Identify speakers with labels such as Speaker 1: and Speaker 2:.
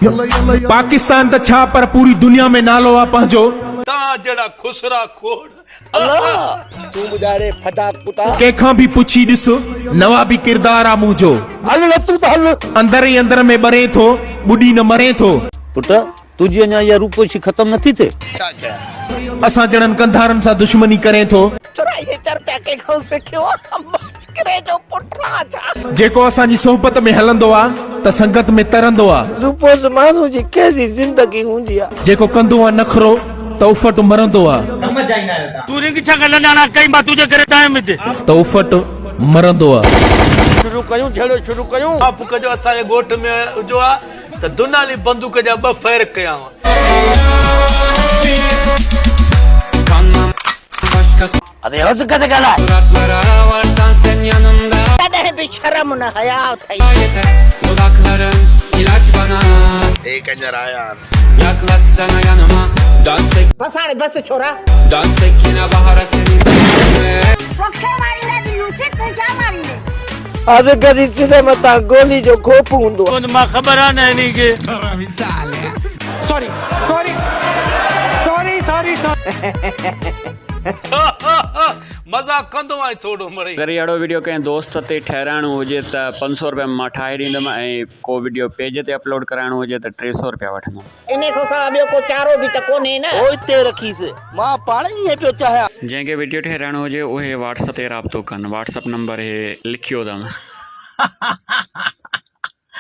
Speaker 1: पाकिस्तान त छा पर पूरी दुनिया में नालो आ पंहिंजो
Speaker 2: ता जड़ा खुसरा खोड़
Speaker 3: अल्लाह तू बुधारे फटा कुता
Speaker 1: कंहिंखां बि पुछी ॾिसो नवाबी किरदार आ मुंहिंजो
Speaker 3: हल न तू त हल
Speaker 1: अंदर ई अंदर में ॿरे थो ॿुॾी न मरे थो
Speaker 3: पुट तुझी अञा इहा रूपोशी ख़त्म नथी थिए छा कया
Speaker 1: असां जणनि कंधारनि सां दुश्मनी करे थो
Speaker 3: छोरा ये चर्चा के खां सिखियो करे जो पुटरा छा
Speaker 1: जेको असांजी सोहबत में हलंदो आ त संगत में तरंदो आ
Speaker 3: रूपोस माण्हू जी कैसी जिंदगी हूंदी आहे
Speaker 1: जेको कंदो आ नखरो त उफट मरंदो आ
Speaker 2: तू रिंग छा गलंदाना कई मां तुझे करे टाइम में
Speaker 1: त उफट मरंदो आ
Speaker 3: शुरू कयूं छेड़ो शुरू कयूं
Speaker 2: बाप कजो असांजे ॻोठ में जो आ त दुनाली बंदूक जा ॿ फैर कया
Speaker 3: अरे हस कदे गला कदे भी शर्म न हया थई ए कंजर आया
Speaker 4: Yaklaşsana yanıma Dans et,
Speaker 3: बसाने बस छोरा
Speaker 4: dans et yine bahara senin
Speaker 5: पक्के मारी ने दिलू से तू जा मारी ने
Speaker 3: आज कदी सीधे मता गोली जो खोप हुंदो
Speaker 2: उन मां ख़बर आ न नी के मज़ाक कंदो आहीं थोड़ो मरे
Speaker 6: अगर अहिड़ो वीडियो कंहिं दोस्त ते ठहिराइणो हुजे त 500 रुपया मां ठाहे ॾींदुमि ऐं को वीडियो पेज ते अपलोड कराइणो हुजे त 300 रुपया वठंदुमि
Speaker 3: इने को सा ॿियो को चारो भी त कोने न ओए ते रखीस मां पाण ई पियो चाहिया
Speaker 6: जंहिंखे वीडियो ठहिराइणो हुजे उहे व्हाट्सअप ते राब्तो कनि व्हाट्सअप नंबर हे लिखियो अथमि